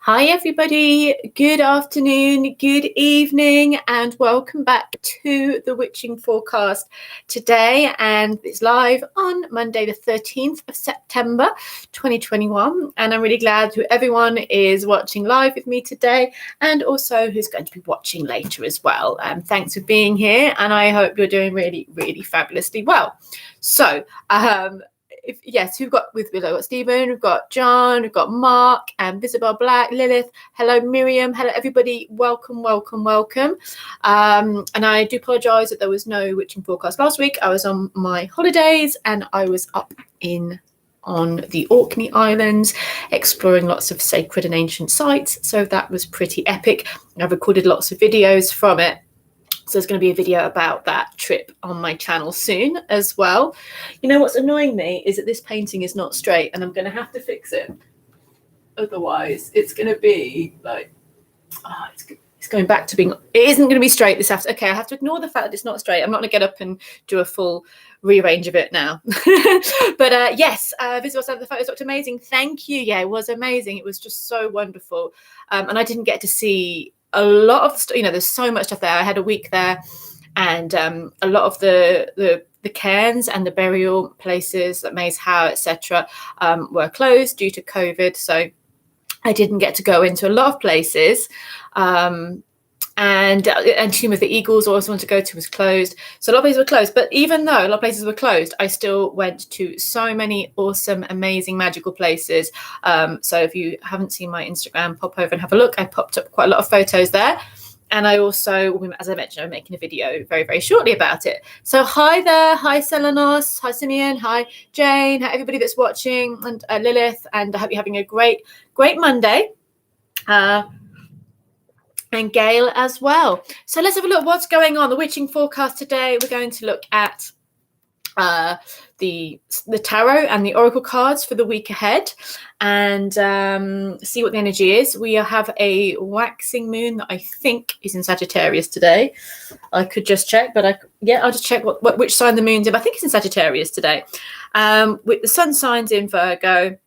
Hi everybody, good afternoon, good evening, and welcome back to the Witching Forecast today. And it's live on Monday the 13th of September 2021. And I'm really glad who everyone is watching live with me today and also who's going to be watching later as well. Thanks for being here, and I hope you're doing really, really fabulously well. So, we've got Stephen, we've got John, we've got Mark, and Visibel Black, Lilith. Hello, Miriam. Hello, everybody. Welcome. And I do apologise that there was no Witching Forecast last week. I was on my holidays and I was up on the Orkney Islands exploring lots of sacred and ancient sites. So that was pretty epic. I've recorded lots of videos from it. So there's going to be a video about that trip on my channel soon as well. You know what's annoying me is that this painting is not straight and I'm going to have to fix it. Otherwise, it's going to be like, it's going back to being, it isn't going to be straight this afternoon. Okay, I have to ignore the fact that it's not straight. I'm not going to get up and do a full rearrange of it now. But yes, Visible Side of the photos looked amazing. Thank you. Yeah, it was amazing. It was just so wonderful. And I didn't get to see a lot of, there's so much stuff there. I had a week there, and a lot of the cairns and the burial places like Maze Howe, etc., were closed due to COVID. So I didn't get to go into a lot of places. And Tomb of the Eagles, also wanted to go to, was closed. So a lot of places were closed. But even though a lot of places were closed, I still went to so many awesome, amazing, magical places. So if you haven't seen my Instagram, pop over and have a look. I popped up quite a lot of photos there. And I also, as I mentioned, I'm making a video very, very shortly about it. So hi there. Hi, Selenos. Hi, Simeon. Hi, Jane. Hi, everybody that's watching. And Lilith. And I hope you're having a great, great Monday. And Gail as well. So let's have a look what's going on. The Witching Forecast today. We're going to look at the tarot and the oracle cards for the week ahead, and see what the energy is. We have a waxing moon that I think is in Sagittarius today. I could just check, but I'll just check which sign the moon's in. I think it's in Sagittarius today. With the sun signs in Virgo,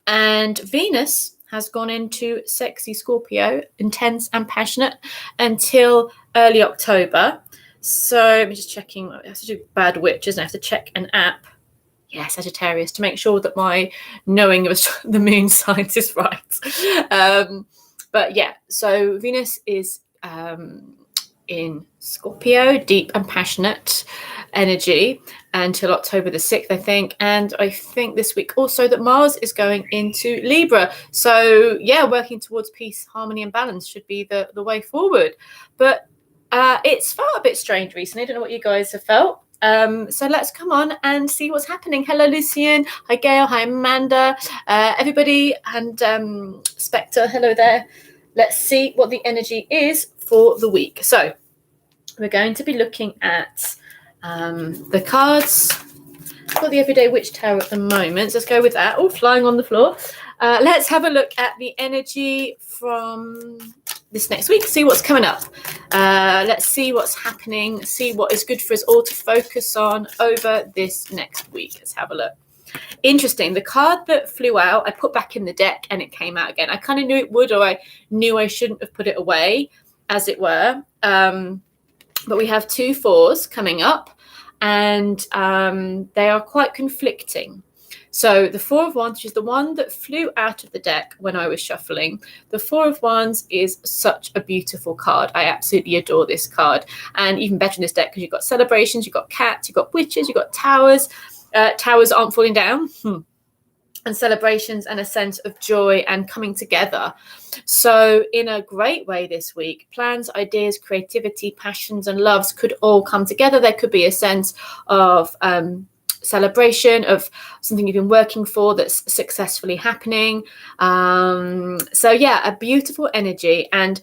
and Venus has gone into sexy Scorpio, intense and passionate, until early October. So I'm just checking. I have to do bad witches. I have to check an app. Yeah, Sagittarius, to make sure that my knowing of the moon signs is right. But yeah, so Venus is in Scorpio, deep and passionate energy, until October the 6th, I think. And I think this week also that Mars is going into Libra. So yeah, working towards peace, harmony and balance should be the way forward. But it's felt a bit strange recently. I don't know what you guys have felt. So let's come on and see what's happening. Hello, Lucian. Hi, Gail. Hi, Amanda. Everybody. And Spectre, hello there. Let's see what the energy is for the week. So we're going to be looking at the cards for the Everyday Witch Tarot at the moment. So let's go with that. Oh, flying on the floor. Let's have a look at the energy from this next week, see what's coming up. Let's see what's happening, see what is good for us all to focus on over this next week. Let's have a look. Interesting. The card that flew out, I put back in the deck and it came out again. I kind of knew it would, or I knew I shouldn't have put it away, as it were. But we have 2 fours coming up, and they are quite conflicting. So the 4 of Wands, which is the one that flew out of the deck when I was shuffling, the 4 of Wands is such a beautiful card. I absolutely adore this card. And even better in this deck because you've got celebrations, you've got cats, you've got witches, you've got towers. Towers aren't falling down. And celebrations and a sense of joy and coming together. So in a great way this week, plans, ideas, creativity, passions and loves could all come together. There could be a sense of celebration of something you've been working for that's successfully happening. So yeah, a beautiful energy, and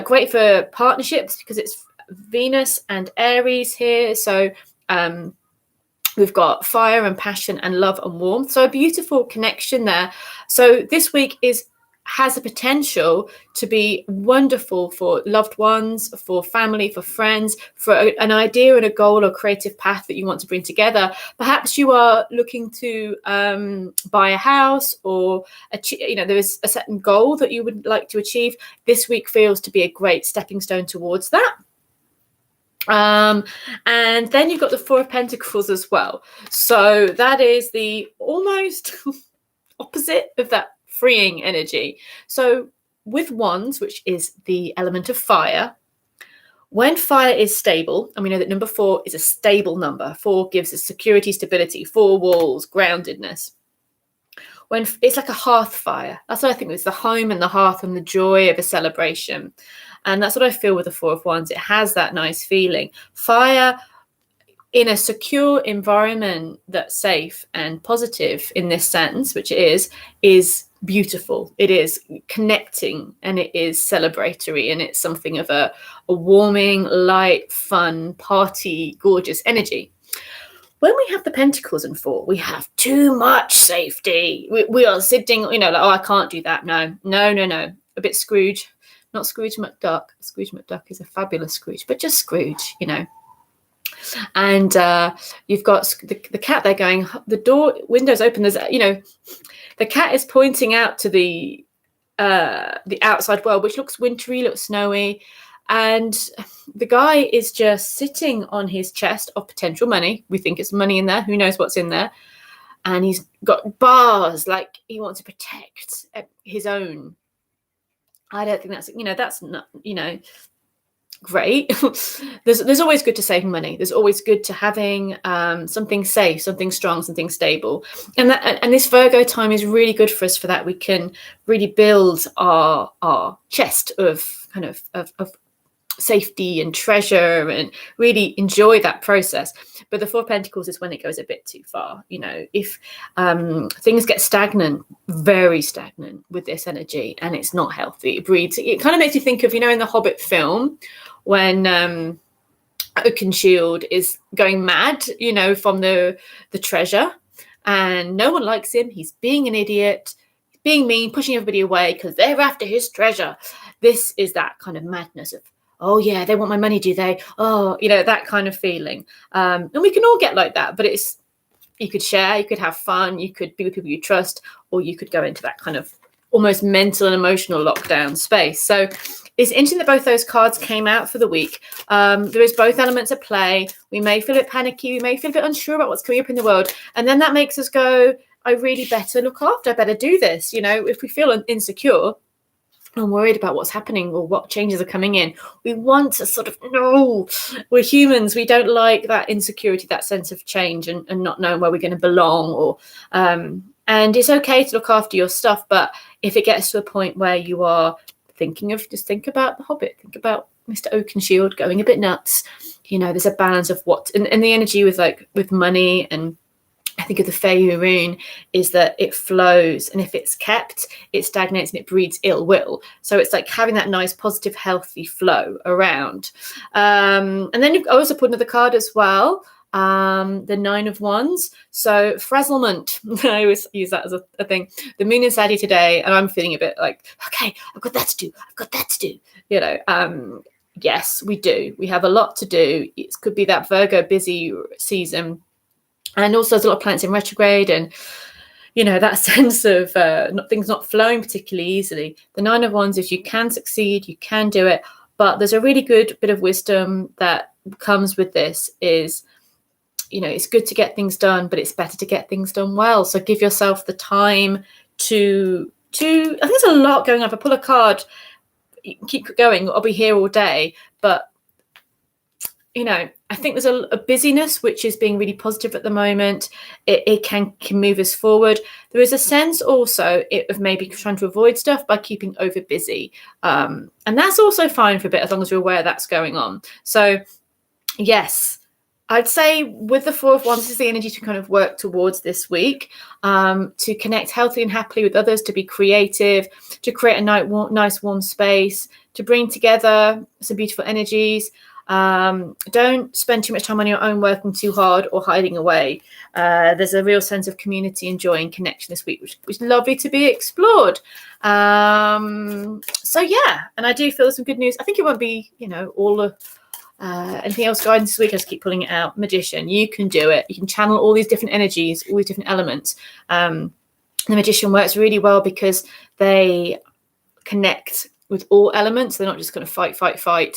great for partnerships because it's Venus and Aries here. So we've got fire and passion and love and warmth. So a beautiful connection there. So this week is has the potential to be wonderful for loved ones, for family, for friends, for an idea and a goal or creative path that you want to bring together. Perhaps you are looking to buy a house, or there is a certain goal that you would like to achieve. This week feels to be a great stepping stone towards that. And then you've got the Four of Pentacles as well. So that is the almost opposite of that freeing energy. So with Wands, which is the element of fire, when fire is stable, and we know that number 4 is a stable number. 4 gives us security, stability, 4 walls, groundedness. When it's like a hearth fire, that's what I think. It's the home and the hearth and the joy of a celebration. And that's what I feel with the Four of Wands. It has that nice feeling. Fire in a secure environment that's safe and positive in this sense, which it is beautiful. It is connecting, and it is celebratory, and it's something of a warming, light, fun, party, gorgeous energy. When we have the Pentacles and 4, we have too much safety. We are sitting, like, oh, I can't do that. No. A bit Scrooge. Not Scrooge McDuck. Scrooge McDuck is a fabulous Scrooge, but just Scrooge, And you've got the cat there going, the window's open. There's, the cat is pointing out to the outside world, which looks wintry, looks snowy. And the guy is just sitting on his chest of potential money. We think it's money in there. Who knows what's in there? And he's got bars, like he wants to protect his own. I don't think that's not, great. There's always good to save money. There's always good to having something safe, something strong, something stable. And this Virgo time is really good for us for that. We can really build our chest of kind of safety and treasure, and really enjoy that process. But the Four of Pentacles is when it goes a bit too far. If things get stagnant, very stagnant with this energy, and it's not healthy. It kind of makes you think of, in the Hobbit film, when Oakenshield is going mad, from the treasure, and no one likes him. He's being an idiot, being mean, pushing everybody away because they're after his treasure. This is that kind of madness of, oh yeah, they want my money, do they? Oh, that kind of feeling. And we can all get like that, but you could share, you could have fun, you could be with people you trust, or you could go into that kind of almost mental and emotional lockdown space. So it's interesting that both those cards came out for the week. There is both elements at play. We may feel a bit panicky, we may feel a bit unsure about what's coming up in the world. And then that makes us go, I really better look after, I better do this. If we feel insecure, I'm worried about what's happening or what changes are coming in, we want to sort of, no, we're humans. We don't like that insecurity, that sense of change and not knowing where we're going to belong. Or and it's okay to look after your stuff. But if it gets to a point where you are just think about the Hobbit, think about Mr. Oakenshield going a bit nuts. There's a balance of what, and the energy with money, and I think of the Fey rune is that it flows, and if it's kept, it stagnates and it breeds ill will. So it's like having that nice, positive, healthy flow around. And then you've also put another card as well, the 9 of Wands. So frazzlement. I always use that as a thing. The moon is Sagittarius today, and I'm feeling a bit like, okay, I've got that to do. Yes, we do. We have a lot to do. It could be that Virgo busy season. And also there's a lot of planets in retrograde, and, that sense of things not flowing particularly easily. The 9 of Wands is you can succeed, you can do it, but there's a really good bit of wisdom that comes with this is, it's good to get things done, but it's better to get things done well. So give yourself the time to I think there's a lot going on. If I pull a card, you can keep going, I'll be here all day, but I think there's a busyness which is being really positive at the moment. It can move us forward. There is a sense also of maybe trying to avoid stuff by keeping over busy. And that's also fine for a bit, as long as you're aware that's going on. So yes, I'd say with the Four of Wands, this is the energy to kind of work towards this week, to connect healthily and happily with others, to be creative, to create a nice warm space, to bring together some beautiful energies. Don't spend too much time on your own working too hard or hiding away. There's a real sense of community and joy and connection this week, which is lovely to be explored. So yeah, and I do feel some good news. I think it won't be, all of anything else guidance this week. I just keep pulling it out. Magician, you can do it. You can channel all these different energies, all these different elements. The Magician works really well because they connect with all elements. They're not just going to fight, play.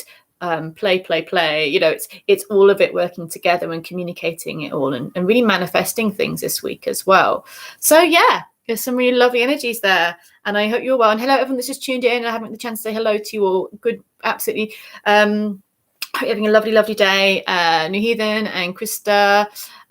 It's all of it working together and communicating it all and really manifesting things this week as well. So yeah, there's some really lovely energies there, and I hope you're well. And hello everyone that's just tuned in. I haven't had the chance to say hello to you all. Good, absolutely. Hope you're having a lovely day. New Heathen and Krista.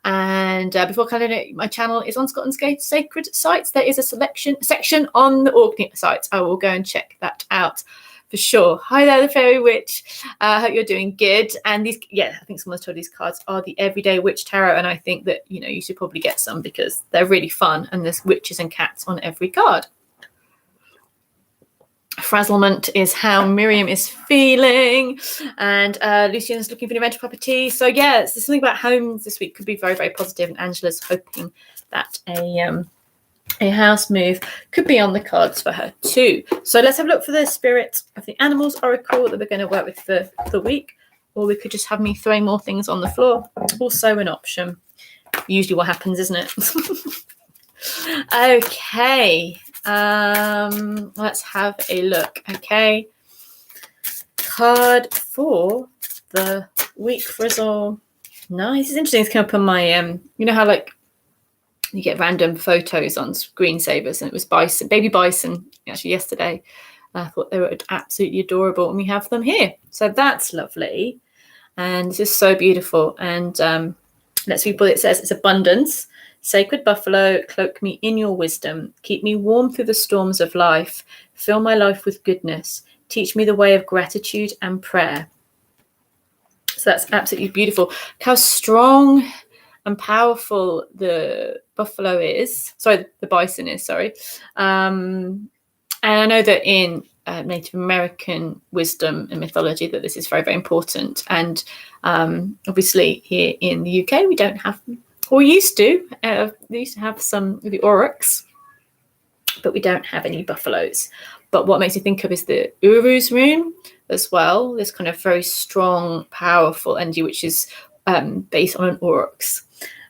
And before my channel is on Scotland's Sacred Sites. There is a section on the Orkney sites. I will go and check that out for sure. Hi there, the Fairy Witch. I hope you're doing good. And these, I think someone's told these cards are the Everyday Witch Tarot. And I think that, you should probably get some because they're really fun. And there's witches and cats on every card. Frazzlement is how Miriam is feeling, and Lucian's looking for new rental property. So yeah, there's something about homes this week could be very, very positive, and Angela's hoping that a house move could be on the cards for her too. So let's have a look for the spirit of the animals oracle that we're going to work with for the week, or we could just have me throwing more things on the floor. Also an option. Usually what happens, isn't it? Okay. Let's have a look. Okay, card for the week for us all. Nice. It's interesting. It's come up on my how like you get random photos on screensavers, and it was bison, baby bison, actually yesterday. I thought they were absolutely adorable, and we have them here. So that's lovely, and this is so beautiful. And let's read what it says. It's abundance. Sacred buffalo, cloak me in your wisdom. Keep me warm through the storms of life. Fill my life with goodness. Teach me the way of gratitude and prayer. So that's absolutely beautiful. How strong and powerful the buffalo is. Sorry, the bison is, sorry. And I know that in Native American wisdom and mythology that this is very, very important. And obviously here in the UK, we don't have... We used to have some of the aurochs, but we don't have any buffaloes. But what makes me think of is the Uru's rune as well. This kind of very strong, powerful energy, which is based on an aurochs.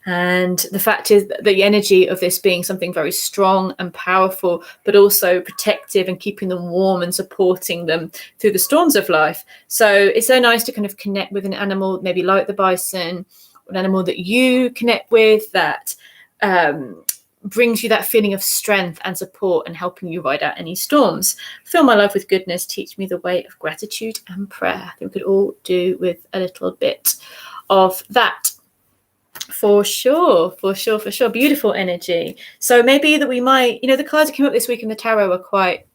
And the fact is that the energy of this being something very strong and powerful, but also protective and keeping them warm and supporting them through the storms of life. So it's so nice to kind of connect with an animal, maybe like the bison, an animal that you connect with that brings you that feeling of strength and support and helping you ride out any storms. Fill my life with goodness. Teach me the way of gratitude and prayer. I think we could all do with a little bit of that. For sure. Beautiful energy. So maybe that we might, the cards that came up this week in the tarot are quite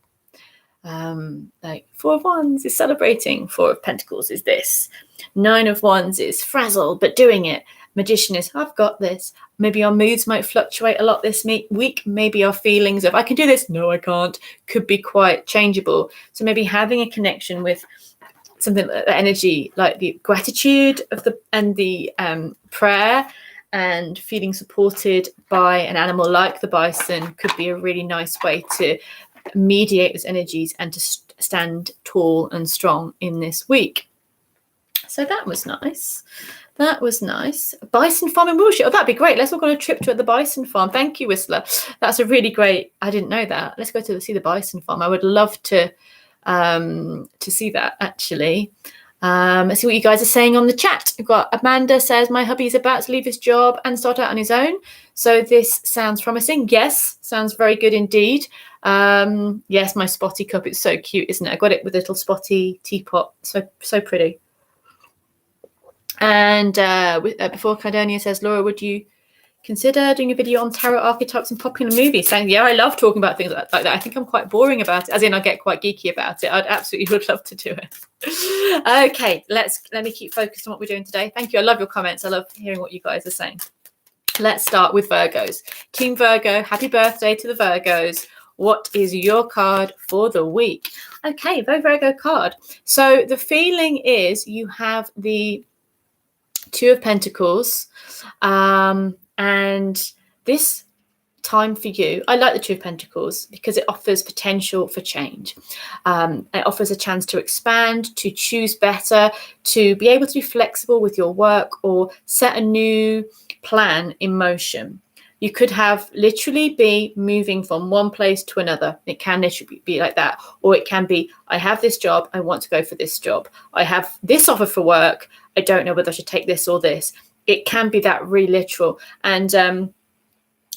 like Four of Wands is celebrating. Four of Pentacles is this. Nine of Wands is frazzled but doing it. Magician is I've got this. Maybe our moods might fluctuate a lot this week. Maybe our feelings of I can do this, no I can't, could be quite changeable. So maybe having a connection with something like that energy, like the gratitude of the prayer and feeling supported by an animal like the bison could be a really nice way to mediate those energies and to stand tall and strong in this week. So that was nice. Bison farm in Wiltshire. Oh, that'd be great. Let's all go on a trip to the bison farm. Thank you, Whistler. That's a really great. I didn't know that. Let's go to see the bison farm. I would love to see that actually. Let's see what you guys are saying on the chat. We've got Amanda says my hubby is about to leave his job and start out on his own. So this sounds promising. Yes, sounds very good indeed. Yes, my spotty cup. It's so cute, isn't it? I got it with a little spotty teapot. So pretty. And before Cardonia says, Laura, would you consider doing a video on tarot archetypes in popular movies? Saying, yeah, I love talking about things like that. I think I'm quite boring about it, as in I get quite geeky about it. I'd absolutely would love to do it. Okay, let me keep focused on what we're doing today. Thank you. I love your comments. I love hearing what you guys are saying. Let's start with Virgos. Team Virgo, happy birthday to the Virgos. what is your card for the week? Okay, Virgo card. So the feeling is you have the Two of Pentacles, and this time for you, I like the Two of Pentacles because it offers potential for change. It offers a chance to expand, to choose better, to be able to be flexible with your work or set a new plan in motion. You could have literally be moving from one place to another. It can literally be like that. Or it can be, I have this job, I want to go for this job. I have this offer for work, I don't know whether I should take this or this. It can be that really literal. And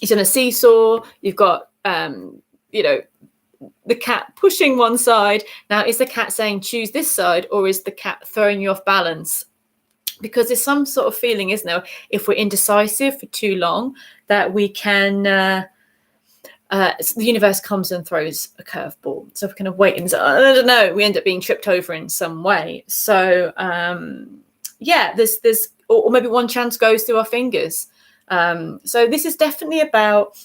it's on a seesaw. You've got, the cat pushing one side. Now, is the cat saying choose this side, or is the cat throwing you off balance? Because there's some sort of feeling, isn't there, if we're indecisive for too long, that we can, the universe comes and throws a curveball. So we're kind of waiting. So, I don't know, we end up being tripped over in some way. So, there's or maybe one chance goes through our fingers. So this is definitely about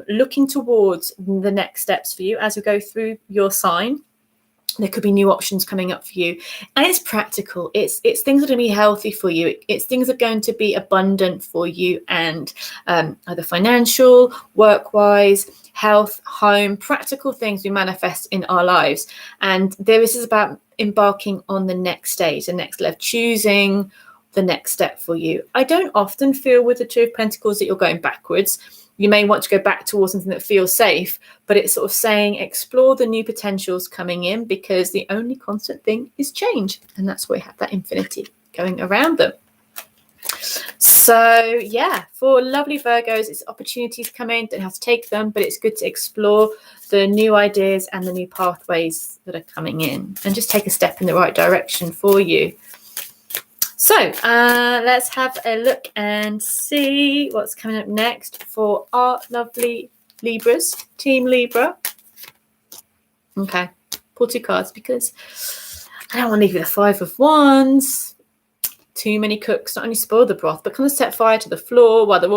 looking towards the next steps for you as we go through your sign. There could be new options coming up for you, and it's practical. It's things that are going to be healthy for you. It's things that are going to be abundant for you, and either financial, work-wise, health, home, practical things we manifest in our lives. And this is about embarking on the next stage, the next level, choosing the next step for you. I don't often feel with the Two of Pentacles that you're going backwards. You may want to go back towards something that feels safe, but it's sort of saying explore the new potentials coming in, because the only constant thing is change. And that's why we have that infinity going around them. So yeah, for lovely Virgos, it's opportunities come in, don't have to take them, but it's good to explore the new ideas and the new pathways that are coming in, and just take a step in the right direction for you. So let's have a look and see what's coming up next for our lovely Libras, Team Libra. Okay, pull two cards because I don't want to leave you the Five of Wands. Too many cooks not only spoil the broth, but kind of set fire to the floor while they're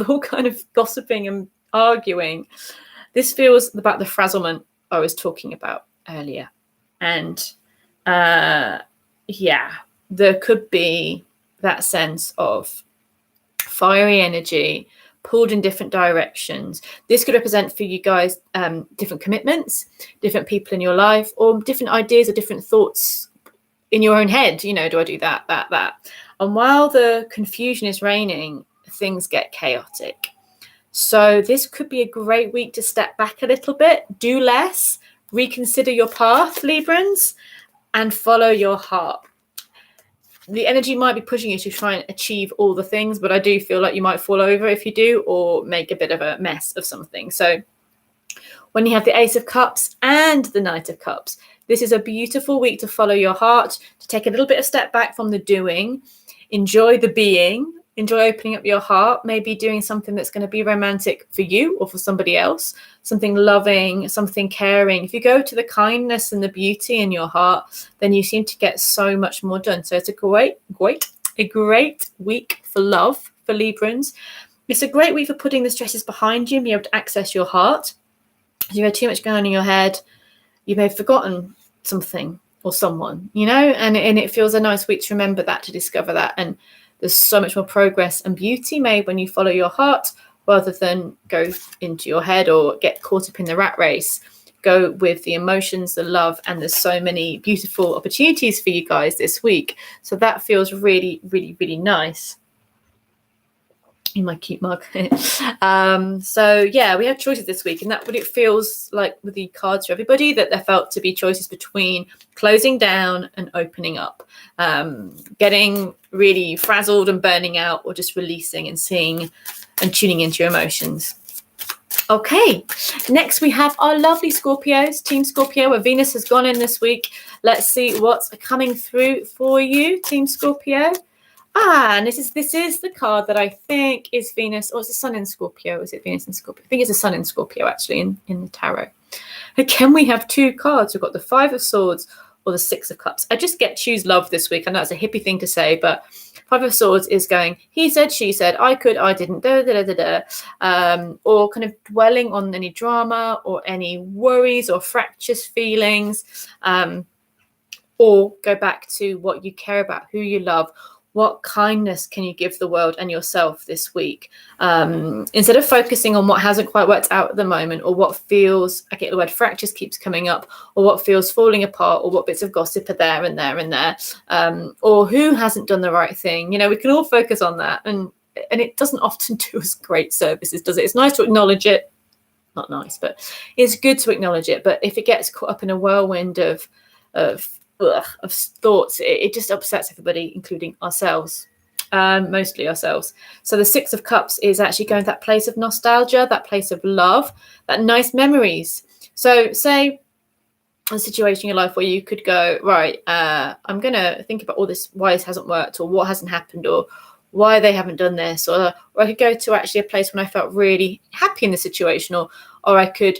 all kind of gossiping and arguing. This feels about the frazzlement I was talking about earlier. And there could be that sense of fiery energy pulled in different directions. This could represent for you guys different commitments, different people in your life, or different ideas or different thoughts in your own head. Do I do that? And while the confusion is reigning, things get chaotic. So this could be a great week to step back a little bit, do less, reconsider your path, Librans, and follow your heart. The energy might be pushing you to try and achieve all the things, but I do feel like you might fall over if you do, or make a bit of a mess of something. So when you have the Ace of Cups and the Knight of Cups, this is a beautiful week to follow your heart, to take a little bit of step back from the doing, enjoy the being, enjoy opening up your heart, maybe doing something that's going to be romantic for you or for somebody else, something loving, something caring. If you go to the kindness and the beauty in your heart, then you seem to get so much more done. So it's a great week for love for Librans. It's a great week for putting the stresses behind you and be able to access your heart. If you have too much going on in your head, you may have forgotten something or someone, and it feels a nice week to remember that, to discover that. And there's so much more progress and beauty made when you follow your heart rather than go into your head or get caught up in the rat race. Go with the emotions, the love, and there's so many beautiful opportunities for you guys this week. So that feels really, really, really nice. In my cute mug. So yeah, we have choices this week, and that's what it feels like with the cards for everybody, that there felt to be choices between closing down and opening up, getting really frazzled and burning out, or just releasing and seeing and tuning into your emotions. Okay, next we have our lovely Scorpios, Team Scorpio, where Venus has gone in this week. Let's see what's coming through for you, Team Scorpio. And this is the card that I think is Venus, or it's the Sun in Scorpio. Is it Venus in Scorpio? I think it's the Sun in Scorpio, actually, in the tarot. Again, we have two cards. We've got the Five of Swords or the Six of Cups. I just get choose love this week. I know it's a hippie thing to say, but Five of Swords is going, he said, she said, I could, I didn't, or kind of dwelling on any drama or any worries or fractious feelings, or go back to what you care about, who you love. What kindness can you give the world and yourself this week? Instead of focusing on what hasn't quite worked out at the moment, or what feels, I get the word fractures keeps coming up, or what feels falling apart, or what bits of gossip are there and there and there, or who hasn't done the right thing. You know, we can all focus on that. And it doesn't often do us great services, does it? It's nice to acknowledge it. Not nice, but it's good to acknowledge it. But if it gets caught up in a whirlwind of thoughts, it just upsets everybody, including ourselves, mostly ourselves. So the Six of Cups is actually going to that place of nostalgia, that place of love, that nice memories. So say a situation in your life where you could go, right, I'm going to think about all this, why this hasn't worked, or what hasn't happened, or why they haven't done this, or I could go to actually a place when I felt really happy in the situation, or I could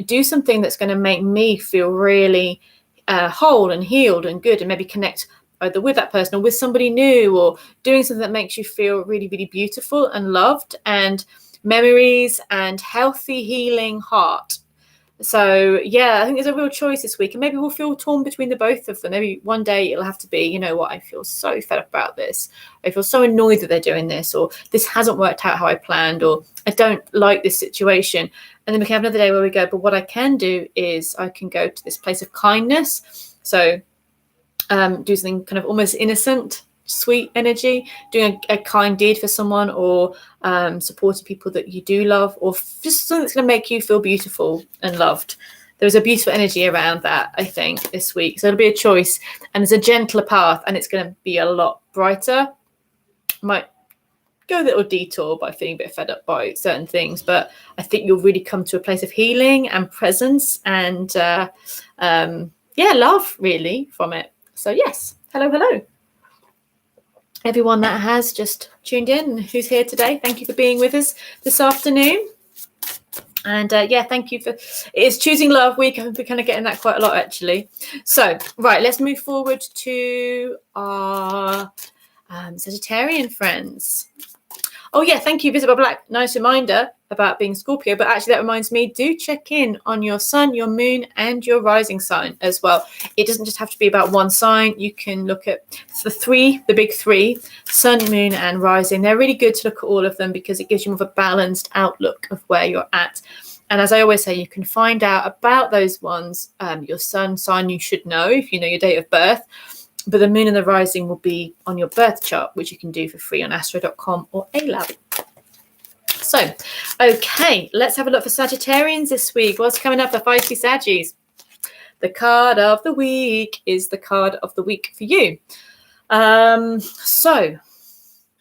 do something that's going to make me feel really whole and healed and good, and maybe connect either with that person or with somebody new, or doing something that makes you feel really, really beautiful and loved, and memories and healthy, healing heart. So yeah, I think there's a real choice this week, and maybe we'll feel torn between the both of them. Maybe one day it'll have to be, you know what, I feel so fed up about this, I feel so annoyed that they're doing this, or this hasn't worked out how I planned, or I don't like this situation. And then we can have another day where we go, but what I can do is I can go to this place of kindness. So do something kind of almost innocent, sweet energy, doing a kind deed for someone, or supporting people that you do love, or just something that's going to make you feel beautiful and loved. There's a beautiful energy around that, I think, this week. So it'll be a choice, and there's a gentler path, and it's going to be a lot brighter. Might go a little detour by feeling a bit fed up by certain things, but I think you'll really come to a place of healing and presence and love really from it. So yes, hello everyone that has just tuned in, who's here today. Thank you for being with us this afternoon. And thank you for, it's Choosing Love week. I think we're kind of getting that quite a lot actually. So right, let's move forward to our Sagittarian friends. Oh yeah, thank you, Visible Black. Nice reminder about being Scorpio, but actually that reminds me, do check in on your sun, your moon, and your rising sign as well. It doesn't just have to be about one sign. You can look at the big three, sun, moon, and rising. They're really good to look at all of them because it gives you more of a balanced outlook of where you're at. And as I always say, you can find out about those ones, your sun sign you should know if you know your date of birth. But the moon and the rising will be on your birth chart, which you can do for free on astro.com or ALAB. So, okay, let's have a look for Sagittarians this week. What's coming up for feisty Saggies? The card of the week is the card of the week for you. So,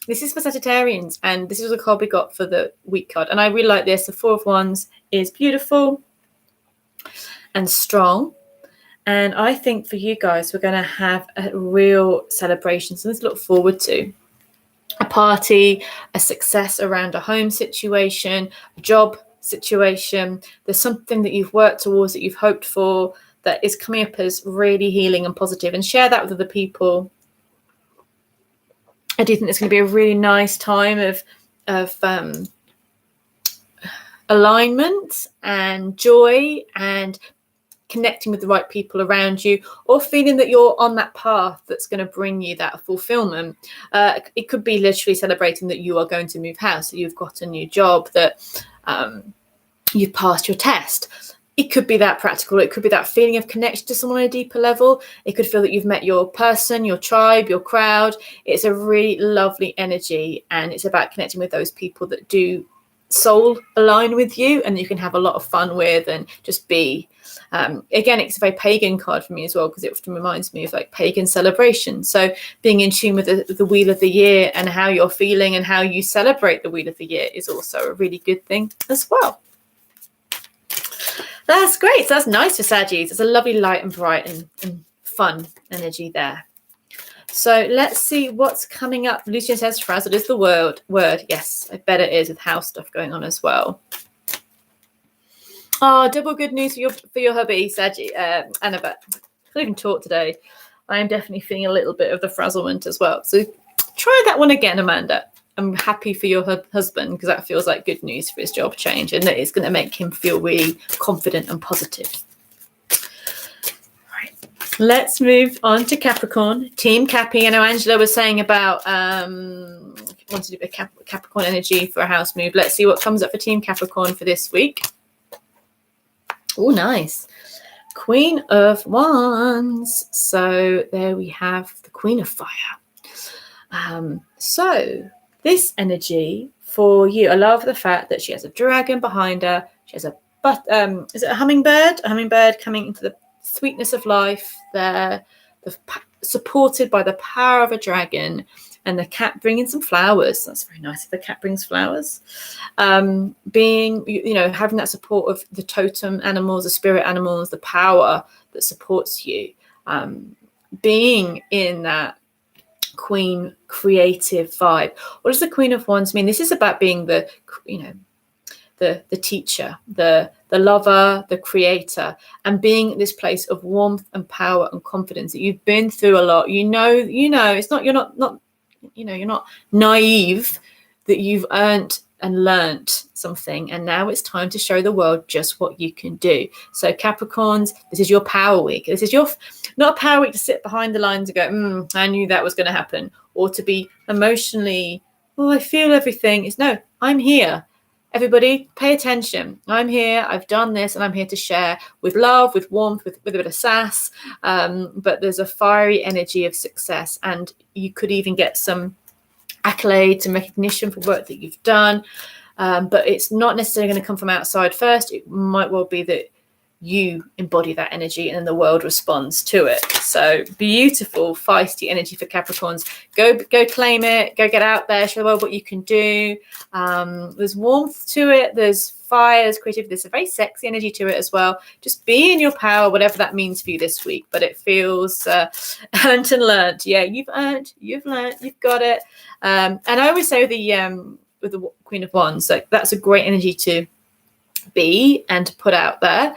this is for Sagittarians, and this is the card we got for the week card. And I really like this. The Four of Wands is beautiful and strong. And I think for you guys, we're going to have a real celebration, something to look forward to. A party, a success around a home situation, a job situation. There's something that you've worked towards, that you've hoped for, that is coming up as really healing and positive. And share that with other people. I do think it's going to be a really nice time of alignment and joy and connecting with the right people around you, or feeling that you're on that path that's going to bring you that fulfillment. It could be literally celebrating that you are going to move house, that you've got a new job, that you've passed your test. It could be that practical. It could be that feeling of connection to someone on a deeper level. It could feel that you've met your person, your tribe, your crowd. It's a really lovely energy, and it's about connecting with those people that do soul align with you and you can have a lot of fun with and just be. Again, it's a very pagan card for me as well, because it often reminds me of like pagan celebration. So being in tune with the wheel of the year and how you're feeling and how you celebrate the wheel of the year is also a really good thing as well. That's great. So that's nice for Saggies. It's a lovely light and bright and fun energy there. So let's see what's coming up. Lucian says frazzled is the word. Yes, I bet it is, with house stuff going on as well. Oh, double good news for your hubby, Saggy. Annabelle. I can't even talk today. I am definitely feeling a little bit of the frazzlement as well. So try that one again, Amanda. I'm happy for your husband, because that feels like good news for his job change, and that it's going to make him feel really confident and positive. Right. Let's move on to Capricorn. Team Cappy. I know Angela was saying about wanted to do a Capricorn energy for a house move. Let's see what comes up for Team Capricorn for this week. Oh, nice. Queen of Wands. So there we have the Queen of Fire. So this energy for you, I love the fact that she has a dragon behind her. She has is it a hummingbird? A hummingbird coming into the sweetness of life there, supported by the power of a dragon, and the cat bringing some flowers. That's very nice if the cat brings flowers. Being, having that support of the totem animals, the spirit animals, the power that supports you. Being in that Queen creative vibe. What does the Queen of Wands mean? This is about being the teacher, the lover, the creator, and being in this place of warmth and power and confidence that you've been through a lot. It's not, you're not naive, that you've earned and learnt something, and now it's time to show the world just what you can do. So Capricorns, this is your power week. This is your not a power week to sit behind the lines and go, I knew that was going to happen, or to be emotionally, I feel everything. It's no, I'm here. Everybody pay attention. I'm here, I've done this, and I'm here to share with love, with warmth, with a bit of sass. But there's a fiery energy of success, and you could even get some accolades and recognition for work that you've done. But it's not necessarily going to come from outside first. It might well be that you embody that energy and then the world responds to it. So beautiful, feisty energy for Capricorns. Go claim it. Go get out there. Show the world what you can do. There's warmth to it. There's fire. There's creativity. There's a very sexy energy to it as well. Just be in your power, whatever that means for you this week. But it feels earned and learned. Yeah, you've earned. You've learned. You've got it. And I always say with the Queen of Wands, like that's a great energy to be and to put out there.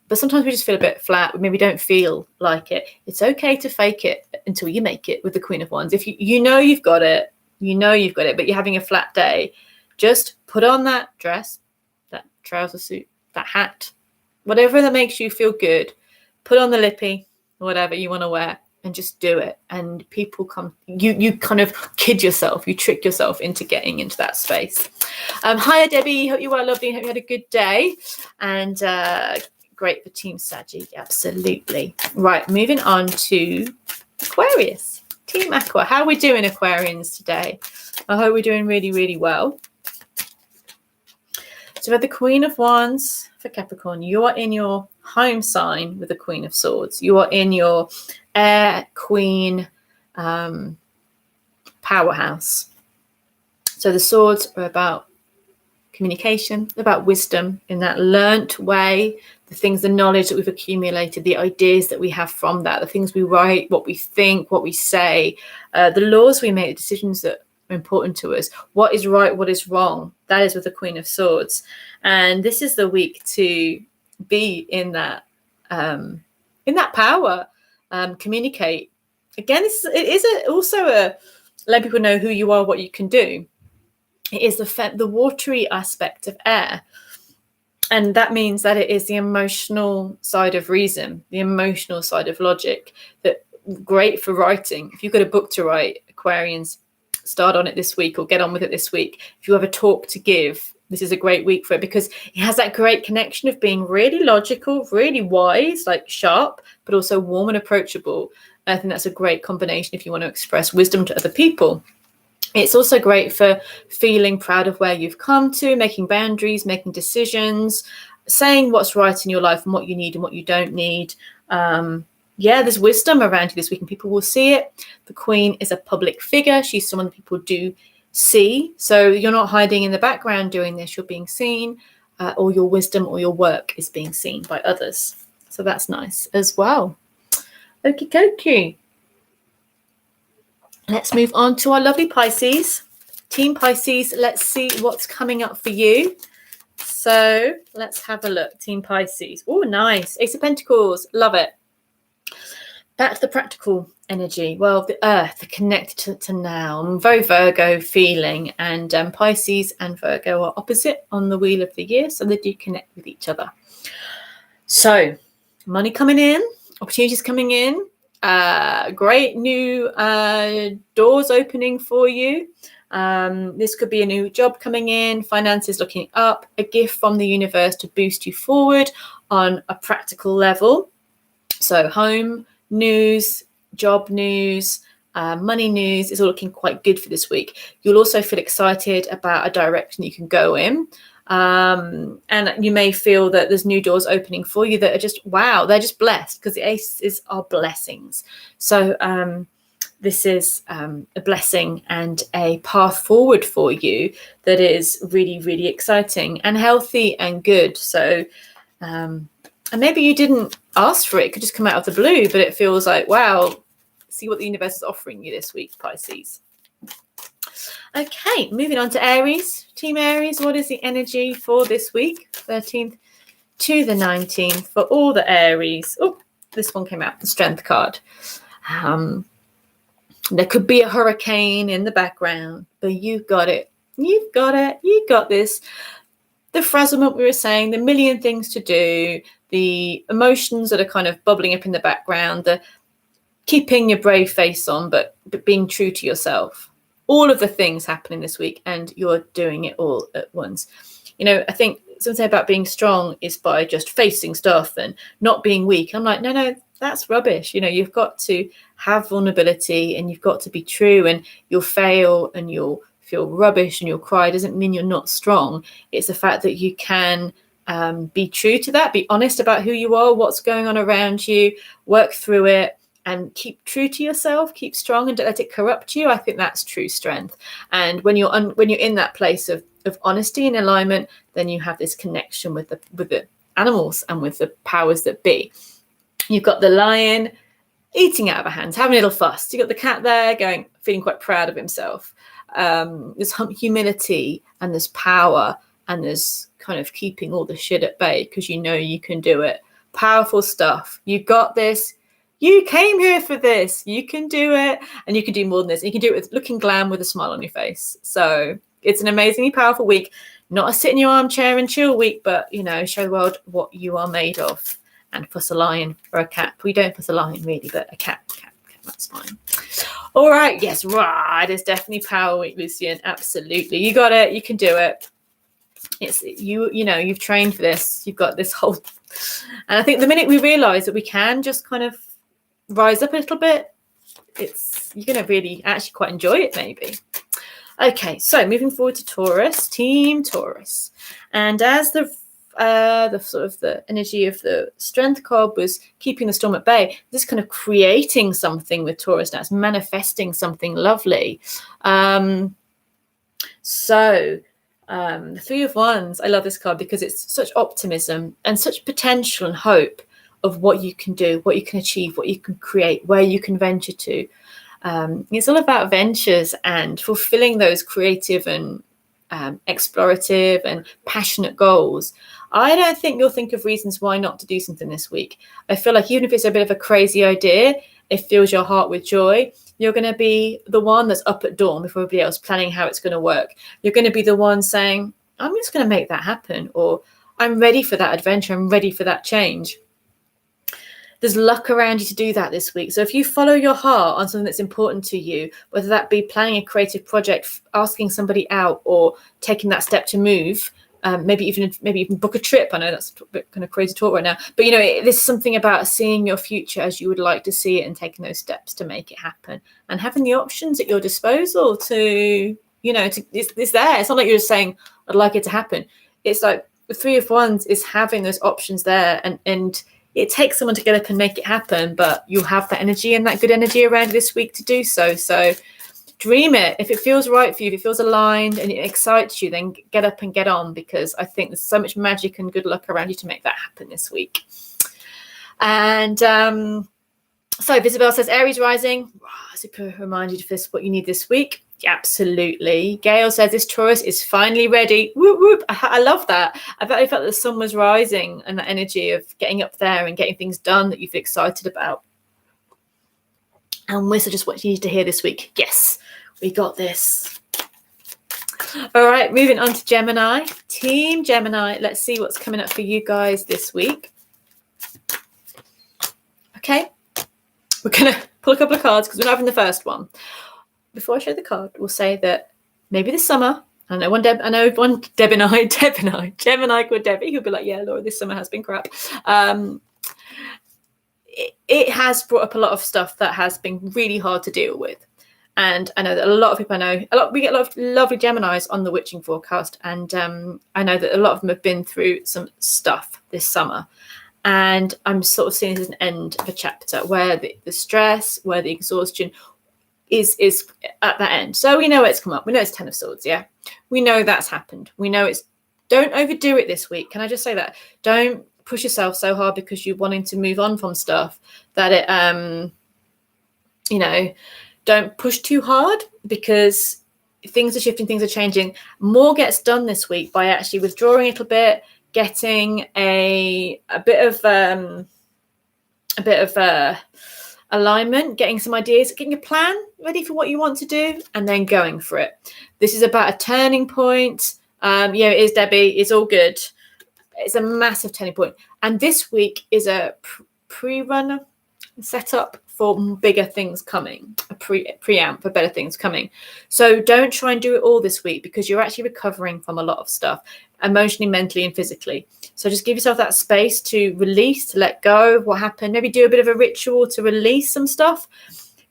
But sometimes we just feel a bit flat. We maybe don't feel like it. It's okay to fake it until you make it with the Queen of Wands. If you've got it, but you're having a flat day, just put on that dress, that trouser suit, that hat, whatever that makes you feel good. Put on the lippy, whatever you want to wear, and just do it. And people come, you kind of kid yourself, you trick yourself into getting into that space. Hiya, Debbie. Hope you are lovely. Hope you had a good day. And great for Team Saggy. Absolutely. Right. Moving on to Aquarius. Team Aqua. How are we doing, Aquarians, today? I hope we're doing really, really well. So we have the Queen of Wands for Capricorn. You are in your home sign with the Queen of Swords. You are in your air queen powerhouse. So the swords are about communication, about wisdom in that learnt way, the knowledge that we've accumulated, the ideas that we have from that, the things we write, what we think, what we say, the laws we make, the decisions that are important to us, what is right, what is wrong. That is with the Queen of Swords. And this is the week to be in that power, communicate. Again, also let people know who you are, what you can do. It is the watery aspect of air. And that means that it is the emotional side of reason, the emotional side of logic, that great for writing. If you've got a book to write, Aquarians, start on it this week or get on with it this week. If you have a talk to give, this is a great week for it, because it has that great connection of being really logical, really wise, like sharp, but also warm and approachable. I think that's a great combination if you want to express wisdom to other people. It's also great for feeling proud of where you've come to, making boundaries, making decisions, saying what's right in your life and what you need and what you don't need. There's wisdom around you this week and people will see it. The Queen is a public figure. She's someone that people do see. So you're not hiding in the background doing this. You're being seen, or your wisdom or your work is being seen by others. So that's nice as well. Okie dokie. Let's move on to our lovely Pisces. Team Pisces, let's see what's coming up for you. So let's have a look. Team Pisces. Oh, nice. Ace of Pentacles. Love it. back to the practical energy. Well, the earth, the connected to now. I'm very Virgo feeling, and Pisces and Virgo are opposite on the wheel of the year, so they do connect with each other. So money coming in, opportunities coming in, great new doors opening for you. This could be a new job coming in, finances looking up, a gift from the universe to boost you forward on a practical level. So home news, job news, money news is all looking quite good for this week. You'll also feel excited about a direction you can go in. And you may feel that there's new doors opening for you that are just, wow, they're just blessed, because the aces are blessings. So this is a blessing and a path forward for you that is really, really exciting and healthy and good. So and maybe you didn't ask for it. It could just come out of the blue, but it feels like, wow, see what the universe is offering you this week, Pisces. Okay, moving on to Aries. Team Aries, what is the energy for this week, 13th to the 19th, for all the Aries? Oh, this one came out, the Strength card. There could be a hurricane in the background, but you've got it. You've got it. You've got this. The frazzlement we were saying, the million things to do, the emotions that are kind of bubbling up in the background, the keeping your brave face on, but being true to yourself. All of the things happening this week, and you're doing it all at once. You know, I think something about being strong is by just facing stuff and not being weak. I'm like, no, that's rubbish. You know, you've got to have vulnerability, and you've got to be true, and you'll fail and you'll feel rubbish and you'll cry. It doesn't mean you're not strong. It's the fact that you can be true to that, be honest about who you are, what's going on around you, work through it, and keep true to yourself, keep strong, and don't let it corrupt you. I think that's true strength. And when you're in that place of honesty and alignment, then you have this connection with the animals and with the powers that be. You've got the lion eating out of our hands, having a little fuss. You've got the cat there feeling quite proud of himself. There's humility, and there's power, and there's kind of keeping all the shit at bay, because you know you can do it. Powerful stuff. You've got this. You came here for this. You can do it, and you can do more than this. And you can do it with looking glam with a smile on your face. So it's an amazingly powerful week. Not a sit in your armchair and chill week, but, you know, show the world what you are made of. And fuss a lion or a cat. We don't fuss a lion really, but a cat, that's fine. All right, yes, right. It's definitely power week, Lucian. Absolutely. You got it. You can do it. It's you know, you've trained for this. You've got this whole, and I think the minute we realize that we can just kind of rise up a little bit, you're going to really actually quite enjoy it, maybe. Okay, so moving forward to Taurus, Team Taurus. And as the sort of the energy of the Strength card was keeping the storm at bay, this kind of creating something with Taurus now. It's manifesting something lovely. So the Three of Wands, I love this card because it's such optimism and such potential and hope of what you can do, what you can achieve, what you can create, where you can venture to. It's all about ventures and fulfilling those creative and explorative and passionate goals. I don't think you'll think of reasons why not to do something this week. I feel like even if it's a bit of a crazy idea, it fills your heart with joy. You're going to be the one that's up at dawn before everybody else planning how it's going to work. You're going to be the one saying, I'm just going to make that happen, or I'm ready for that adventure. I'm ready for that change. There's luck around you to do that this week. So if you follow your heart on something that's important to you, whether that be planning a creative project, asking somebody out, or taking that step to move, maybe even book a trip. I know that's a bit kind of crazy talk right now, but you know, there's something about seeing your future as you would like to see it and taking those steps to make it happen, and having the options at your disposal to, you know, it's there. It's not like you're just saying, I'd like it to happen. It's like the Three of Wands is having those options there, and it takes someone to get up and make it happen, but you'll have that energy and that good energy around this week to do so. So dream it. If it feels right for you, if it feels aligned and it excites you, then get up and get on, because I think there's so much magic and good luck around you to make that happen this week. And so Visabel says, Aries rising. Super reminded of this, what you need this week. Yeah, absolutely. Gail says, this Taurus is finally ready. Whoop, whoop. I love that. I felt the sun was rising, and that energy of getting up there and getting things done that you feel excited about. And this is just what you need to hear this week. Yes, we got this. All right, moving on to Gemini. Team Gemini, let's see what's coming up for you guys this week. Okay, we're going to pull a couple of cards because we're not having the first one. Before I show the card, we'll say that maybe this summer, I know one Gemini called Debbie who'll be like, yeah, Laura, this summer has been crap. It has brought up a lot of stuff that has been really hard to deal with. And I know that a lot of people we get a lot of lovely Geminis on the witching forecast. And I know that a lot of them have been through some stuff this summer. And I'm sort of seeing this as an end of a chapter where the stress, where the exhaustion is at that end. So we know it's come up. We know it's 10 of Swords, yeah? We know that's happened. We know don't overdo it this week. Can I just say that? Don't push yourself so hard because you're wanting to move on from stuff that it don't push too hard, because things are shifting, things are changing. More gets done this week by actually withdrawing a little bit, getting a bit of alignment, getting some ideas, getting a plan ready for what you want to do, and then going for it. This is about a turning point. It is, Debbie. It's all good. It's a massive turning point. And this week is a pre-run setup for bigger things coming, a preamp for better things coming. So don't try and do it all this week, because you're actually recovering from a lot of stuff, emotionally, mentally, and physically. So just give yourself that space to release, to let go of what happened. Maybe do a bit of a ritual to release some stuff.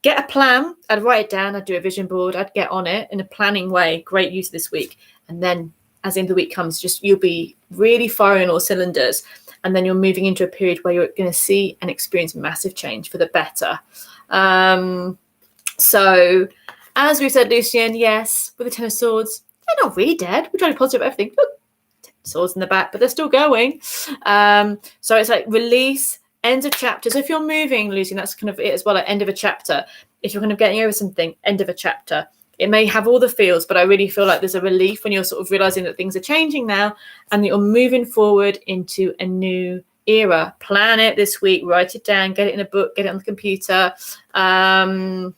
Get a plan. I'd write it down. I'd do a vision board. I'd get on it in a planning way. Great use this week. And then as the end of the week comes, you'll be really firing all cylinders. And then you're moving into a period where you're going to see and experience massive change for the better. So as we said, Lucian, yes, with the 10 of Swords, they're not really dead. We're trying to be positive about everything. Look, 10 of Swords in the back, but they're still going. So it's like release, ends of chapters. So if you're moving, Lucian, that's kind of it as well, like end of a chapter. If you're kind of getting over something, end of a chapter. It may have all the feels, but I really feel like there's a relief when you're sort of realizing that things are changing now and that you're moving forward into a new era. Plan it this week, write it down, get it in a book, get it on the computer, and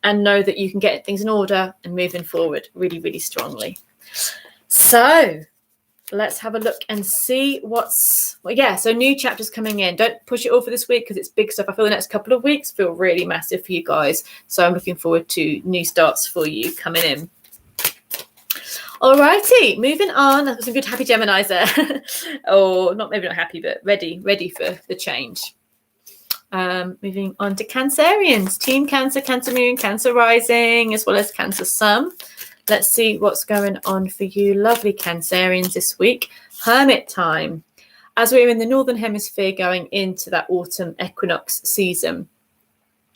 know that you can get things in order and moving forward really, really strongly. So let's have a look and see so new chapters coming in. Don't push it all for this week because it's big stuff. I feel the next couple of weeks feel really massive for you guys. So I'm looking forward to new starts for you coming in. All righty, moving on. That was some good happy Geminis there. Or maybe not happy, but ready for the change. Moving on to Cancerians. Team Cancer, Cancer Moon, Cancer Rising, as well as Cancer Sun. Let's see what's going on for you lovely Cancerians this week. Hermit time. As we're in the Northern Hemisphere going into that autumn equinox season,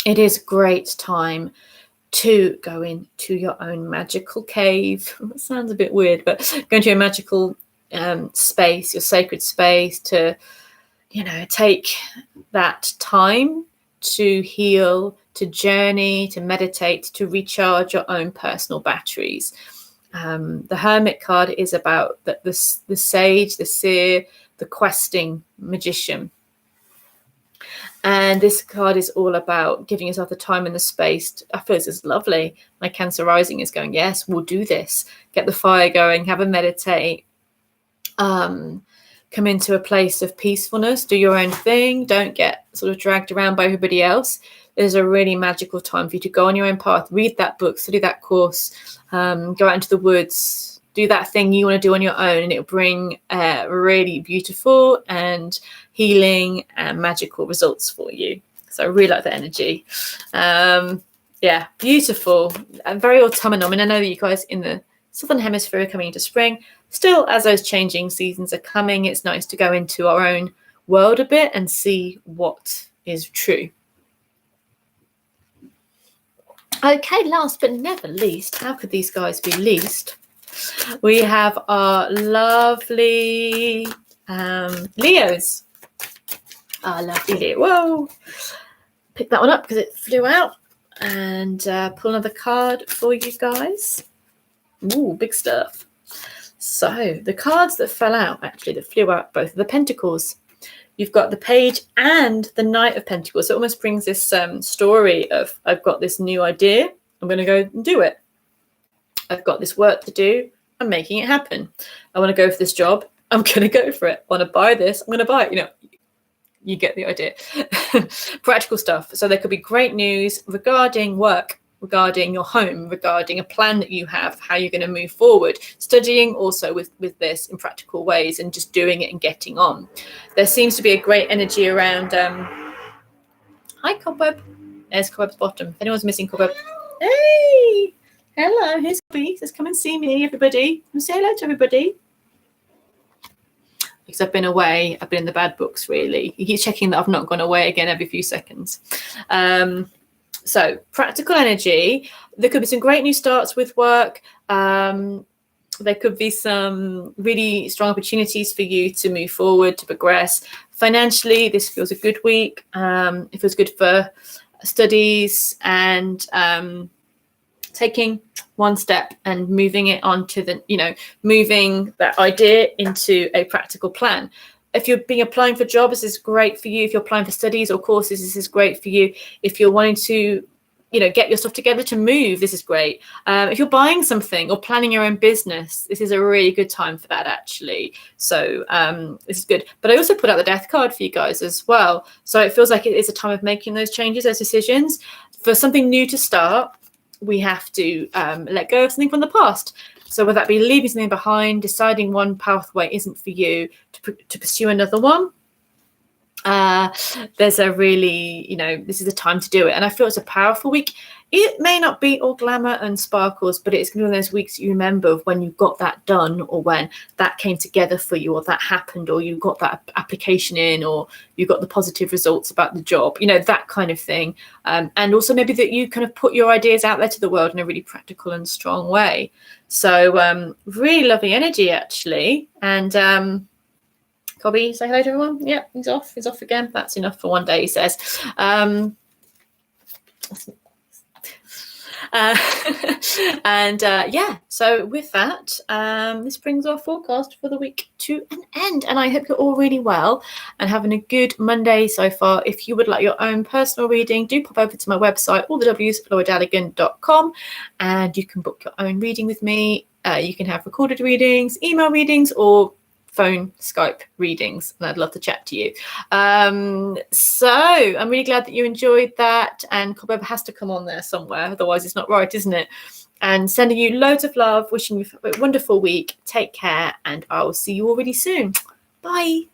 it is a great time to go into your own magical cave. That sounds a bit weird, but go into your magical space, your sacred space, to, take that time to heal, to journey, to meditate, to recharge your own personal batteries. The Hermit card is about the sage, the seer, the questing magician. And this card is all about giving yourself the time and the space. I feel this is lovely. My Cancer Rising is going, yes, we'll do this. Get the fire going, have a meditate. Come into a place of peacefulness, do your own thing. Don't get sort of dragged around by everybody else. There's a really magical time for you to go on your own path, read that book, study that course, go out into the woods, do that thing you want to do on your own, and it'll bring really beautiful and healing and magical results for you. So I really like that energy. Beautiful and very autumnal. I mean, I know that you guys in the Southern Hemisphere are coming into spring. Still, as those changing seasons are coming, it's nice to go into our own world a bit and see what is true. Okay, last but never least, how could these guys be least? We have our lovely Leos. Our lovely Leo. Whoa! Pick that one up because it flew out. And pull another card for you guys. Ooh, big stuff. So the cards that fell out, actually, that flew out, both of the Pentacles. you've got the Page and the Knight of Pentacles. So it almost brings this story of, I've got this new idea, I'm going to go and do it. I've got this work to do, I'm making it happen. I want to go for this job, I'm going to go for it. I want to buy this, I'm going to buy it. You get the idea. Practical stuff. So there could be great news regarding work, regarding your home, regarding a plan that you have, how you're going to move forward. Studying also with this in practical ways and just doing it and getting on. There seems to be a great energy around. Hi, Cobweb. There's Cobweb's bottom. If anyone's missing Cobweb. Hey, hello. Here's Cobby. Says, come and see me, everybody. Come say hello to everybody. Because I've been away, I've been in the bad books, really. You keep checking that I've not gone away again every few seconds. So practical energy, there could be some great new starts with work. There could be some really strong opportunities for you to move forward, to progress. Financially, this feels a good week. It feels good for studies and taking one step and moving it on to the, moving that idea into a practical plan. If you're applying for jobs, this is great for you. If you're applying for studies or courses, this is great for you. If you're wanting to, get your stuff together to move, this is great. If you're buying something or planning your own business, this is a really good time for that, actually. So this is good. But I also put out the Death card for you guys as well. So it feels like it is a time of making those changes, those decisions. For something new to start, we have to let go of something from the past. So whether that be leaving something behind, deciding one pathway isn't for you, to pursue another one, there's a really, this is the time to do it. And I feel it's a powerful week. It may not be all glamour and sparkles, but it's going to be one of those weeks you remember of when you got that done, or when that came together for you, or that happened, or you got that application in, or you got the positive results about the job, that kind of thing. And also maybe that you kind of put your ideas out there to the world in a really practical and strong way. So really lovely energy, actually. And Cobby, say hello to everyone. Yeah, he's off. He's off again. That's enough for one day, he says. So with that, this brings our forecast for the week to an end. And I hope you're all really well and having a good Monday so far. If you would like your own personal reading, do pop over to my website, all the W's, LauraRedWitch.com, and you can book your own reading with me. You can have recorded readings, email readings, or phone Skype readings, and I'd love to chat to you. So I'm really glad that you enjoyed that, and Cobweb has to come on there somewhere, otherwise it's not right, isn't it? And sending you loads of love, wishing you a wonderful week. Take care, and I will see you all really soon. Bye.